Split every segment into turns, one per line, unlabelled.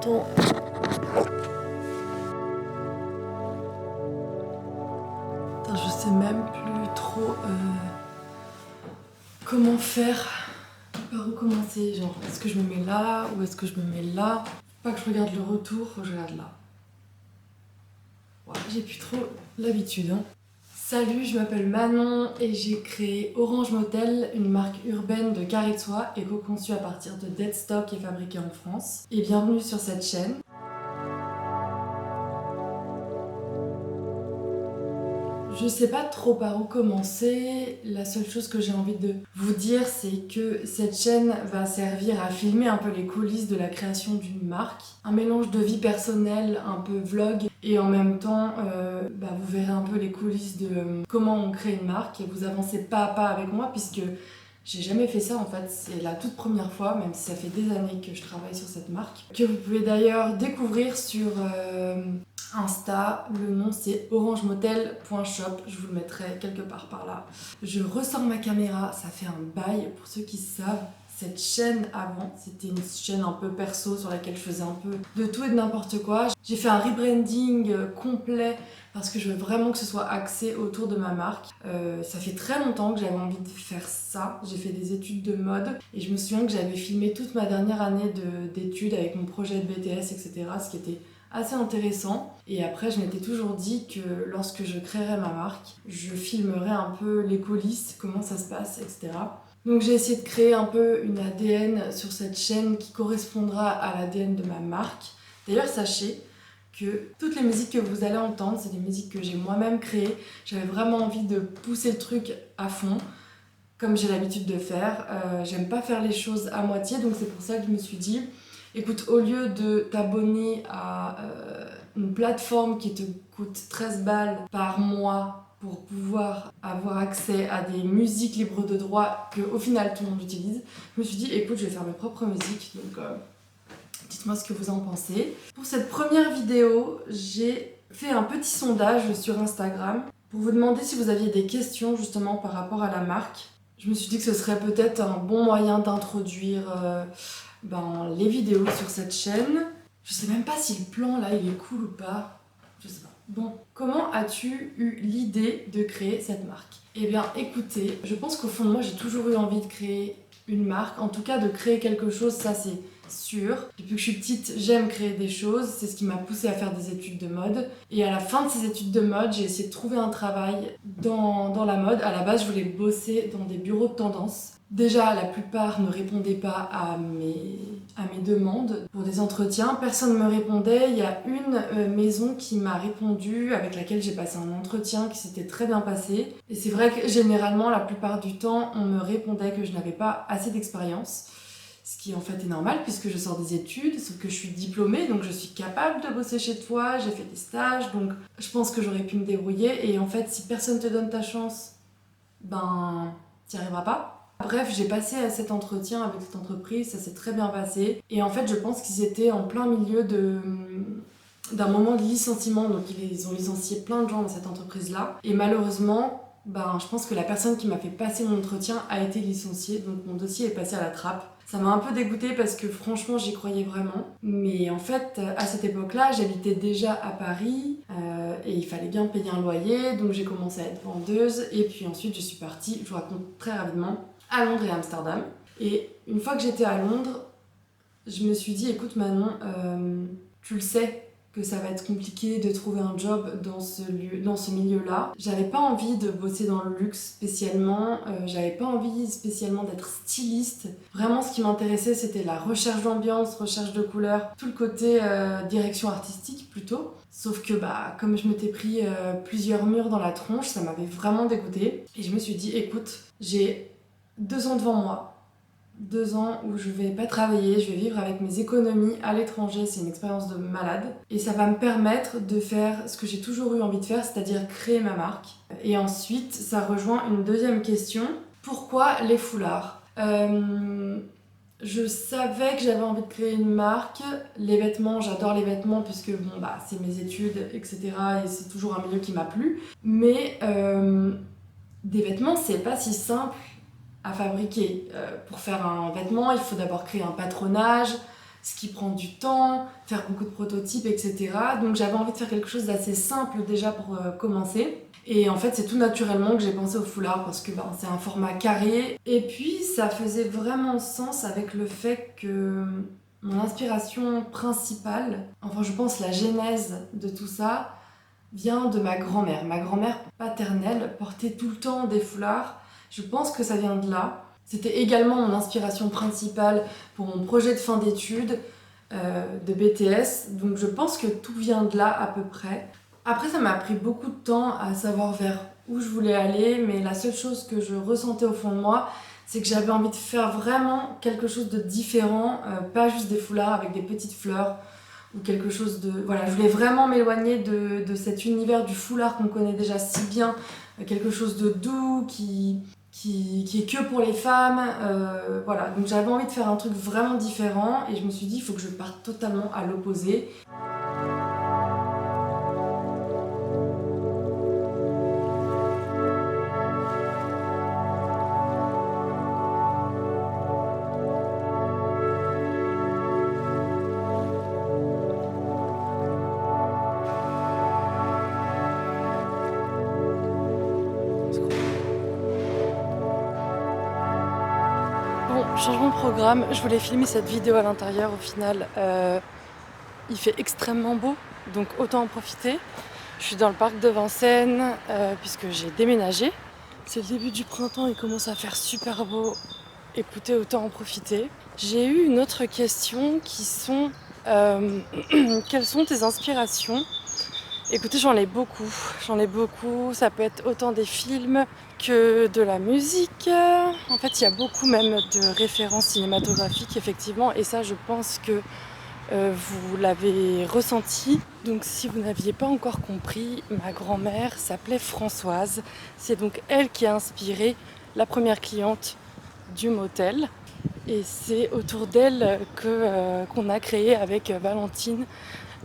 entend. Putain, je sais même plus trop comment faire, par où commencer. Genre, est-ce que je me mets là ou est-ce que je me mets là? Pas que je regarde le retour, faut que je regarde là. Ouais, j'ai plus trop l'habitude. Salut, je m'appelle Manon et j'ai créé Orange Motel, une marque urbaine de carrés de soie éco-conçue à partir de dead stock et fabriquée en France. Et bienvenue sur cette chaîne. Je sais pas trop par où commencer. La seule chose que j'ai envie de vous dire, c'est que cette chaîne va servir à filmer un peu les coulisses de la création d'une marque. Un mélange de vie personnelle, un peu vlog, et en même temps, vous verrez un peu les coulisses de comment on crée une marque. Et vous avancez pas à pas avec moi, puisque j'ai jamais fait ça en fait. C'est la toute première fois, même si ça fait des années que je travaille sur cette marque. Que vous pouvez d'ailleurs découvrir sur Insta, le nom c'est orangemotel.shop, je vous le mettrai quelque part par là. Je ressors ma caméra, ça fait un bail, pour ceux qui savent, cette chaîne avant, c'était une chaîne un peu perso sur laquelle je faisais un peu de tout et de n'importe quoi. J'ai fait un rebranding complet parce que je veux vraiment que ce soit axé autour de ma marque. Ça fait très longtemps que j'avais envie de faire ça, j'ai fait des études de mode et je me souviens que j'avais filmé toute ma dernière année d'études avec mon projet de BTS, etc. Ce qui était assez intéressant. Et après, je m'étais toujours dit que lorsque je créerais ma marque, je filmerais un peu les coulisses, comment ça se passe, etc. Donc j'ai essayé de créer un peu une ADN sur cette chaîne qui correspondra à l'ADN de ma marque. D'ailleurs, sachez que toutes les musiques que vous allez entendre, c'est des musiques que j'ai moi-même créées. J'avais vraiment envie de pousser le truc à fond, comme j'ai l'habitude de faire. J'aime pas faire les choses à moitié, donc c'est pour ça que je me suis dit, écoute, au lieu de t'abonner à une plateforme qui te coûte 13 balles par mois pour pouvoir avoir accès à des musiques libres de droit que au final tout le monde utilise, je me suis dit, écoute, je vais faire mes propres musiques, donc dites-moi ce que vous en pensez. Pour cette première vidéo, j'ai fait un petit sondage sur Instagram pour vous demander si vous aviez des questions justement par rapport à la marque. Je me suis dit que ce serait peut-être un bon moyen d'introduire les vidéos sur cette chaîne. Je sais même pas si le plan là il est cool ou pas. Je sais pas. Bon, comment as-tu eu l'idée de créer cette marque? Eh bien écoutez, je pense qu'au fond de moi j'ai toujours eu envie de créer une marque, en tout cas de créer quelque chose, ça c'est sûr. Depuis que je suis petite, j'aime créer des choses, c'est ce qui m'a poussée à faire des études de mode. Et à la fin de ces études de mode, j'ai essayé de trouver un travail dans la mode. À la base, je voulais bosser dans des bureaux de tendance. Déjà, la plupart ne répondaient pas à mes demandes pour des entretiens. Personne ne me répondait. Il y a une maison qui m'a répondu, avec laquelle j'ai passé un entretien qui s'était très bien passé. Et c'est vrai que généralement, la plupart du temps, on me répondait que je n'avais pas assez d'expérience. Ce qui en fait est normal puisque je sors des études, sauf que je suis diplômée, donc je suis capable de bosser chez toi, j'ai fait des stages, donc je pense que j'aurais pu me débrouiller. Et en fait, si personne te donne ta chance, t'y arriveras pas. Bref, j'ai passé à cet entretien avec cette entreprise, ça s'est très bien passé. Et en fait, je pense qu'ils étaient en plein milieu d'un moment de licenciement, donc ils ont licencié plein de gens dans cette entreprise-là. Et malheureusement, je pense que la personne qui m'a fait passer mon entretien a été licenciée, donc mon dossier est passé à la trappe. Ça m'a un peu dégoûtée parce que franchement j'y croyais vraiment. Mais en fait, à cette époque-là, j'habitais déjà à Paris et il fallait bien payer un loyer, donc j'ai commencé à être vendeuse. Et puis ensuite je suis partie, je vous raconte très rapidement, à Londres et à Amsterdam. Et une fois que j'étais à Londres, je me suis dit, écoute Manon, tu le sais que ça va être compliqué de trouver un job dans ce milieu-là. J'avais pas envie de bosser dans le luxe spécialement, j'avais pas envie spécialement d'être styliste. Vraiment, ce qui m'intéressait, c'était la recherche d'ambiance, recherche de couleurs, tout le côté direction artistique plutôt. Sauf que comme je m'étais pris plusieurs murs dans la tronche, ça m'avait vraiment dégoûtée. Et je me suis dit, écoute, j'ai 2 ans devant moi. 2 ans où je vais pas travailler, je vais vivre avec mes économies à l'étranger, c'est une expérience de malade. Et ça va me permettre de faire ce que j'ai toujours eu envie de faire, c'est-à-dire créer ma marque. Et ensuite, ça rejoint une deuxième question. Pourquoi les foulards? Je savais que j'avais envie de créer une marque. Les vêtements, j'adore les vêtements puisque c'est mes études, etc. Et c'est toujours un milieu qui m'a plu. Mais des vêtements, c'est pas si simple à fabriquer. Pour faire un vêtement, il faut d'abord créer un patronage, ce qui prend du temps, faire beaucoup de prototypes, etc. Donc j'avais envie de faire quelque chose d'assez simple déjà pour commencer. Et en fait, c'est tout naturellement que j'ai pensé au foulard parce que c'est un format carré. Et puis, ça faisait vraiment sens avec le fait que mon inspiration principale, enfin je pense la genèse de tout ça, vient de ma grand-mère. Ma grand-mère paternelle portait tout le temps des foulards. Je pense que ça vient de là. C'était également mon inspiration principale pour mon projet de fin d'études de BTS. Donc je pense que tout vient de là à peu près. Après, ça m'a pris beaucoup de temps à savoir vers où je voulais aller, mais la seule chose que je ressentais au fond de moi, c'est que j'avais envie de faire vraiment quelque chose de différent, pas juste des foulards avec des petites fleurs ou quelque chose de... Voilà, je voulais vraiment m'éloigner de cet univers du foulard qu'on connaît déjà si bien, quelque chose de doux qui est que pour les femmes. Voilà, donc j'avais envie de faire un truc vraiment différent et je me suis dit, il faut que je parte totalement à l'opposé. Bon, changement de programme, je voulais filmer cette vidéo à l'intérieur, au final il fait extrêmement beau, donc autant en profiter. Je suis dans le parc de Vincennes puisque j'ai déménagé. C'est le début du printemps, il commence à faire super beau, écoutez, autant en profiter. J'ai eu une autre question qui sont quelles sont tes inspirations? Écoutez, j'en ai beaucoup, ça peut être autant des films que de la musique. En fait, il y a beaucoup même de références cinématographiques, effectivement, et ça, je pense que vous l'avez ressenti. Donc, si vous n'aviez pas encore compris, ma grand-mère s'appelait Françoise. C'est donc elle qui a inspiré la première cliente du motel. Et c'est autour d'elle qu'on a créé avec Valentine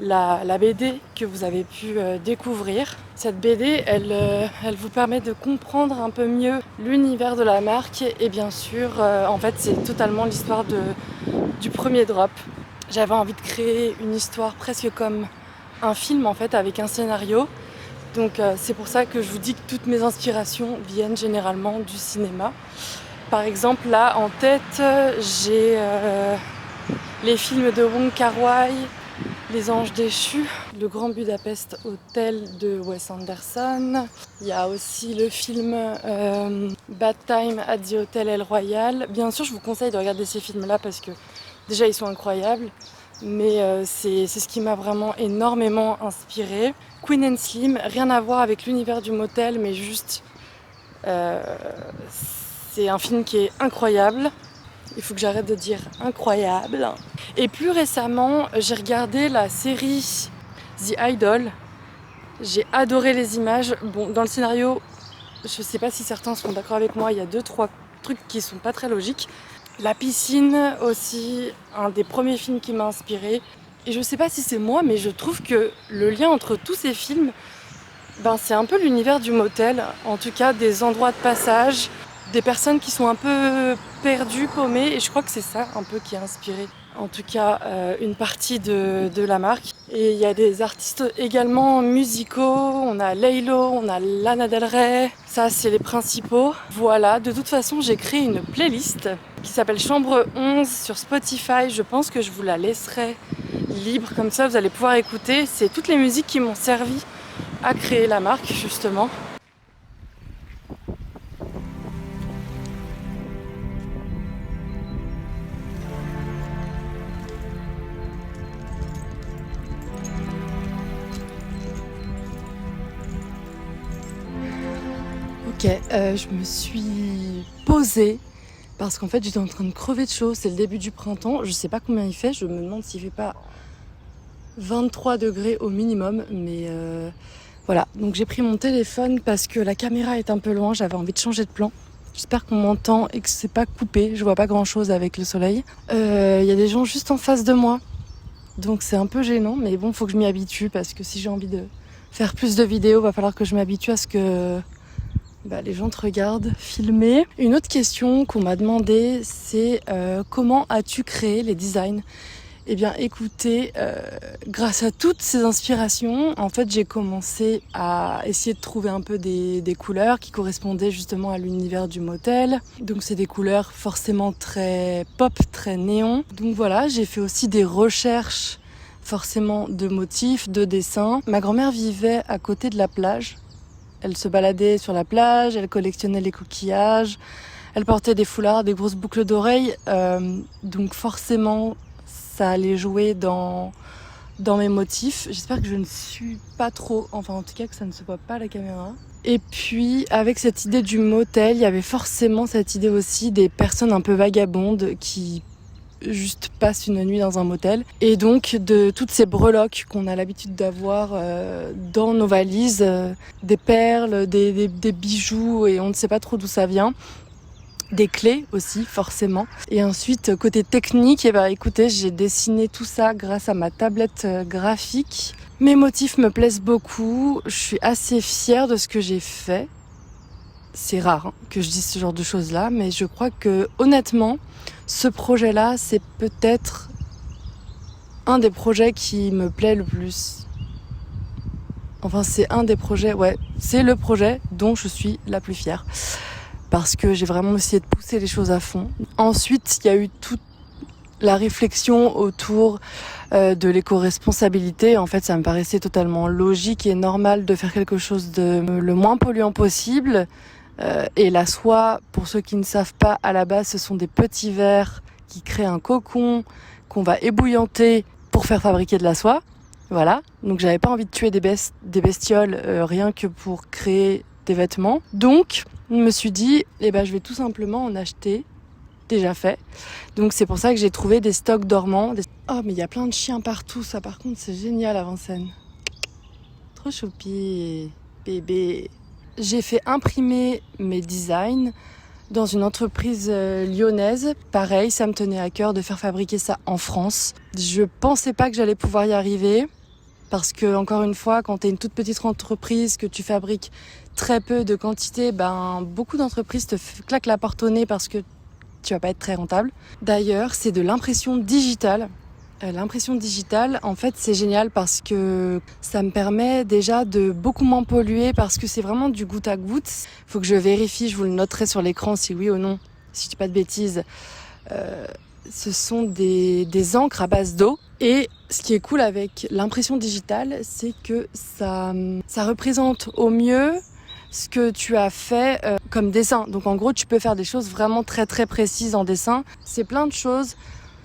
la BD que vous avez pu découvrir. Cette BD, elle vous permet de comprendre un peu mieux l'univers de la marque et bien sûr, en fait, c'est totalement l'histoire du premier drop. J'avais envie de créer une histoire presque comme un film en fait, avec un scénario. Donc c'est pour ça que je vous dis que toutes mes inspirations viennent généralement du cinéma. Par exemple, là en tête, j'ai les films de Wong Kar-wai, Les Anges déchus, Le Grand Budapest Hotel de Wes Anderson. Il y a aussi le film Bad Time at the Hotel El Royal. Bien sûr, je vous conseille de regarder ces films-là parce que déjà ils sont incroyables, mais c'est ce qui m'a vraiment énormément inspirée. Queen and Slim, rien à voir avec l'univers du motel, mais juste c'est un film qui est incroyable. Il faut que j'arrête de dire incroyable. Et plus récemment, j'ai regardé la série The Idol. J'ai adoré les images. Bon, dans le scénario, je sais pas si certains seront d'accord avec moi, il y a 2-3 trucs qui sont pas très logiques. La piscine aussi, un des premiers films qui m'a inspirée. Et je sais pas si c'est moi, mais je trouve que le lien entre tous ces films, c'est un peu l'univers du motel. En tout cas, des endroits de passage, des personnes qui sont un peu perdues, paumées. Et je crois que c'est ça un peu qui a inspiré, en tout cas, une partie de la marque. Et il y a des artistes également musicaux. On a Laylo, on a Lana Del Rey. Ça, c'est les principaux. Voilà, de toute façon, j'ai créé une playlist qui s'appelle Chambre 11 sur Spotify. Je pense que je vous la laisserai libre, comme ça vous allez pouvoir écouter. C'est toutes les musiques qui m'ont servi à créer la marque, justement. Ok, je me suis posée parce qu'en fait j'étais en train de crever de chaud, c'est le début du printemps, je sais pas combien il fait, je me demande s'il fait pas 23 degrés au minimum, mais voilà. Donc j'ai pris mon téléphone parce que la caméra est un peu loin, j'avais envie de changer de plan. J'espère qu'on m'entend et que c'est pas coupé, je vois pas grand chose avec le soleil. Il y a des gens juste en face de moi, donc c'est un peu gênant, mais bon, faut que je m'y habitue parce que si j'ai envie de faire plus de vidéos, va falloir que je m'habitue à ce que les gens te regardent filmer. Une autre question qu'on m'a demandé, c'est comment as-tu créé les designs Eh bien écoutez, grâce à toutes ces inspirations, en fait j'ai commencé à essayer de trouver un peu des couleurs qui correspondaient justement à l'univers du motel. Donc c'est des couleurs forcément très pop, très néon. Donc voilà, j'ai fait aussi des recherches forcément de motifs, de dessins. Ma grand-mère vivait à côté de la plage. Elle se baladait sur la plage, elle collectionnait les coquillages, elle portait des foulards, des grosses boucles d'oreilles. Donc forcément, ça allait jouer dans mes motifs. J'espère que je ne suis pas trop, enfin en tout cas que ça ne se voit pas à la caméra. Et puis avec cette idée du motel, il y avait forcément cette idée aussi des personnes un peu vagabondes qui juste passent une nuit dans un motel. Et donc de toutes ces breloques qu'on a l'habitude d'avoir dans nos valises, des perles, des bijoux, et on ne sait pas trop d'où ça vient. Des clés aussi, forcément. Et ensuite, côté technique, écoutez, j'ai dessiné tout ça grâce à ma tablette graphique. Mes motifs me plaisent beaucoup. Je suis assez fière de ce que j'ai fait. C'est rare que je dise ce genre de choses-là, mais je crois que, honnêtement, ce projet-là, c'est peut-être un des projets qui me plaît le plus. Enfin, c'est un des projets, c'est le projet dont je suis la plus fière. Parce que j'ai vraiment essayé de pousser les choses à fond. Ensuite, il y a eu toute la réflexion autour de l'éco-responsabilité. En fait, ça me paraissait totalement logique et normal de faire quelque chose de le moins polluant possible. Et la soie, pour ceux qui ne savent pas, à la base, ce sont des petits vers qui créent un cocon qu'on va ébouillanter pour faire fabriquer de la soie. Voilà. Donc, j'avais pas envie de tuer des bestioles rien que pour créer des vêtements. Donc, je me suis dit, je vais tout simplement en acheter, déjà fait. Donc c'est pour ça que j'ai trouvé des stocks dormants. Oh, mais il y a plein de chiens partout, ça par contre c'est génial à Vincennes. Trop choupi, bébé. J'ai fait imprimer mes designs dans une entreprise lyonnaise. Pareil, ça me tenait à cœur de faire fabriquer ça en France. Je pensais pas que j'allais pouvoir y arriver. Parce que, encore une fois, quand tu es une toute petite entreprise, que tu fabriques très peu de quantité, beaucoup d'entreprises te claquent la porte au nez parce que tu vas pas être très rentable. D'ailleurs, c'est de l'impression digitale. L'impression digitale, en fait, c'est génial parce que ça me permet déjà de beaucoup moins polluer parce que c'est vraiment du goutte à goutte. Faut que je vérifie, je vous le noterai sur l'écran si oui ou non, si je dis pas de bêtises. Ce sont des encres à base d'eau. Et ce qui est cool avec l'impression digitale, c'est que ça représente au mieux ce que tu as fait comme dessin. Donc en gros, tu peux faire des choses vraiment très très précises en dessin. C'est plein de choses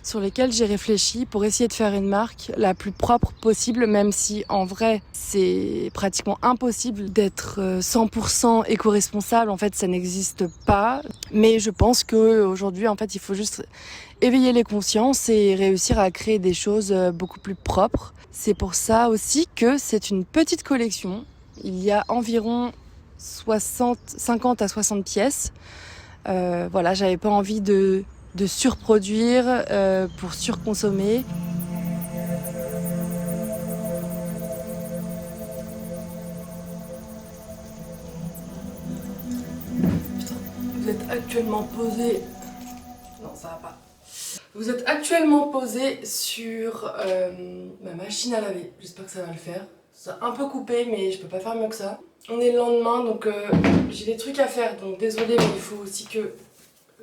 sur lesquelles j'ai réfléchi pour essayer de faire une marque la plus propre possible, même si en vrai c'est pratiquement impossible d'être 100% éco-responsable. En fait, ça n'existe pas. Mais je pense qu'aujourd'hui, en fait, il faut juste éveiller les consciences et réussir à créer des choses beaucoup plus propres. C'est pour ça aussi que c'est une petite collection. Il y a environ 50 à 60 pièces. J'avais pas envie de surproduire pour surconsommer. Putain, vous êtes actuellement posé. Non, ça va pas. Vous êtes actuellement posé sur ma machine à laver. J'espère que ça va le faire. C'est un peu coupé, mais je peux pas faire mieux que ça. On est le lendemain, donc j'ai des trucs à faire. Donc désolée, mais il faut aussi que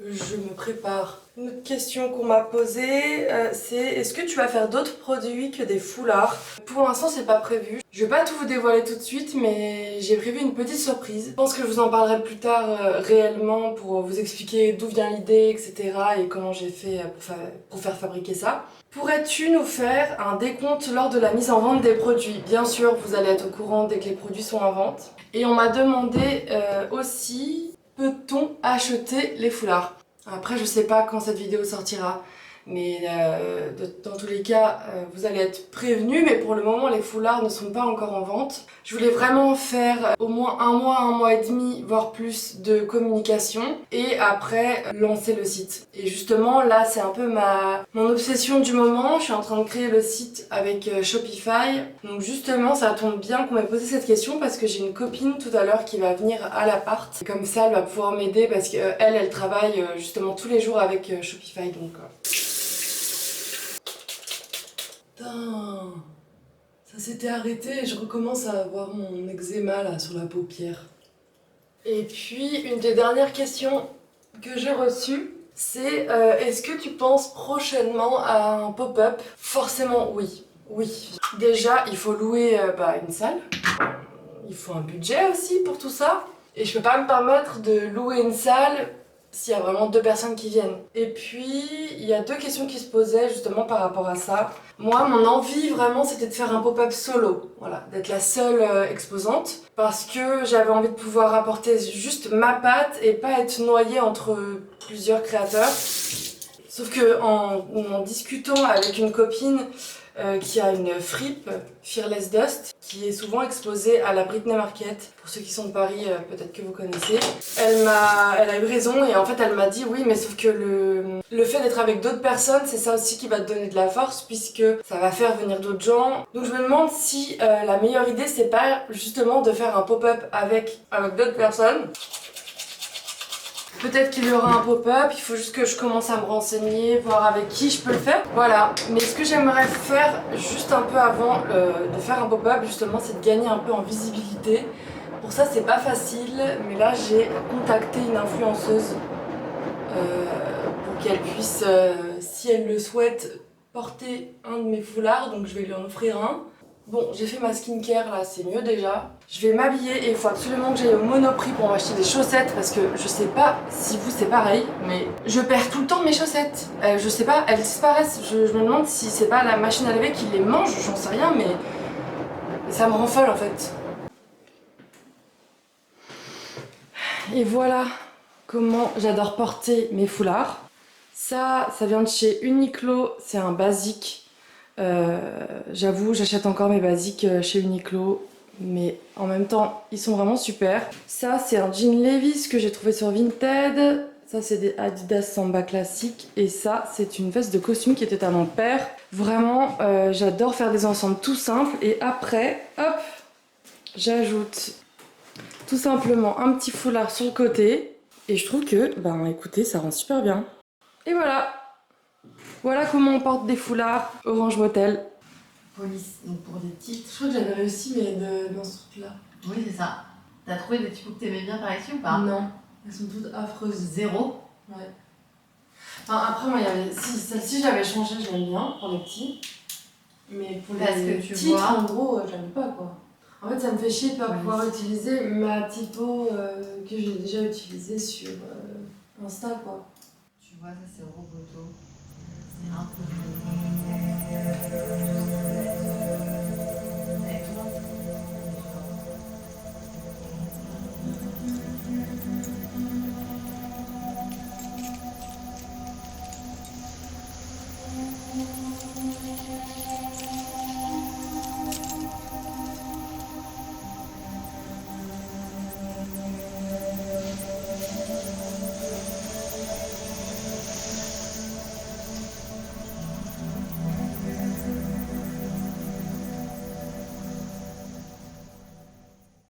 je me prépare. Une autre question qu'on m'a posée, c'est est-ce que tu vas faire d'autres produits que des foulards? Pour l'instant, c'est pas prévu. Je vais pas tout vous dévoiler tout de suite, mais j'ai prévu une petite surprise. Je pense que je vous en parlerai plus tard réellement pour vous expliquer d'où vient l'idée, etc. et comment j'ai fait pour faire fabriquer ça. Pourrais-tu nous faire un décompte lors de la mise en vente des produits? Bien sûr, vous allez être au courant dès que les produits sont en vente. Et on m'a demandé aussi, peut-on acheter les foulards? Après, je sais pas quand cette vidéo sortira, mais dans tous les cas, vous allez être prévenus, mais pour le moment, les foulards ne sont pas encore en vente. Je voulais vraiment faire au moins un mois et demi, voire plus de communication, et après, lancer le site. Et justement, là, c'est un peu mon obsession du moment. Je suis en train de créer le site avec Shopify. Donc justement, ça tombe bien qu'on m'ait posé cette question, parce que j'ai une copine tout à l'heure qui va venir à l'appart. Comme ça, elle va pouvoir m'aider, parce qu'elle, elle travaille justement tous les jours avec Shopify, donc... Putain, ça s'était arrêté et je recommence à avoir mon eczéma là sur la paupière. Et puis, une des dernières questions que j'ai reçues, c'est est-ce que tu penses prochainement à un pop-up? Forcément oui, oui. Déjà, il faut louer une salle. Il faut un budget aussi pour tout ça. Et je peux pas me permettre de louer une salle s'il y a vraiment 2 personnes qui viennent. Et puis, il y a 2 questions qui se posaient justement par rapport à ça. Moi, mon envie vraiment, c'était de faire un pop-up solo. Voilà, d'être la seule exposante. Parce que j'avais envie de pouvoir apporter juste ma patte et pas être noyée entre plusieurs créateurs. Sauf que en discutant avec une copine qui a une fripe, Fearless Dust, qui est souvent exposée à la Britney Market. Pour ceux qui sont de Paris, peut-être que vous connaissez. Elle a eu raison et en fait elle m'a dit oui, mais sauf que le fait d'être avec d'autres personnes, c'est ça aussi qui va te donner de la force puisque ça va faire venir d'autres gens. Donc je me demande si la meilleure idée c'est pas justement de faire un pop-up avec d'autres personnes. Peut-être qu'il y aura un pop-up, il faut juste que je commence à me renseigner, voir avec qui je peux le faire. Voilà, mais ce que j'aimerais faire juste un peu avant de faire un pop-up, justement, c'est de gagner un peu en visibilité. Pour ça, c'est pas facile, mais là, j'ai contacté une influenceuse pour qu'elle puisse, si elle le souhaite, porter un de mes foulards, donc je vais lui en offrir un. Bon, j'ai fait ma skincare là, c'est mieux déjà. Je vais m'habiller et il faut absolument que j'aille au Monoprix pour m'acheter des chaussettes parce que je sais pas si vous c'est pareil, mais je perds tout le temps mes chaussettes. Je sais pas, elles disparaissent. Je me demande si c'est pas la machine à laver qui les mange, j'en sais rien, mais ça me rend folle en fait. Et voilà comment j'adore porter mes foulards. Ça vient de chez Uniqlo, c'est un basique. J'avoue, j'achète encore mes basiques chez Uniqlo, mais en même temps, ils sont vraiment super. Ça, c'est un jean Levi's que j'ai trouvé sur Vinted. Ça, c'est des Adidas Samba classiques. Et ça, c'est une veste de costume qui était à mon père. Vraiment, j'adore faire des ensembles tout simples. Et après, hop, j'ajoute tout simplement un petit foulard sur le côté. Et je trouve que, écoutez, ça rend super bien. Et voilà! Voilà comment on porte des foulards Orange Motel. Police, donc pour des titres. Je crois que j'avais réussi, mais dans ce truc-là.
Oui, c'est ça. T'as trouvé des typos que t'aimais bien par ici ou pas?
Non, elles sont toutes affreuses.
0.
Ouais. Enfin, après, moi, il y avait. Si, celle-ci, j'avais changé, je l'aime bien pour les petits. Mais pour les titres, en gros, j'aime pas quoi. En fait, ça me fait chier de pas pouvoir utiliser ma typo que j'ai déjà utilisée sur Insta quoi.
Tu vois, ça c'est Roboto. C'est un peu.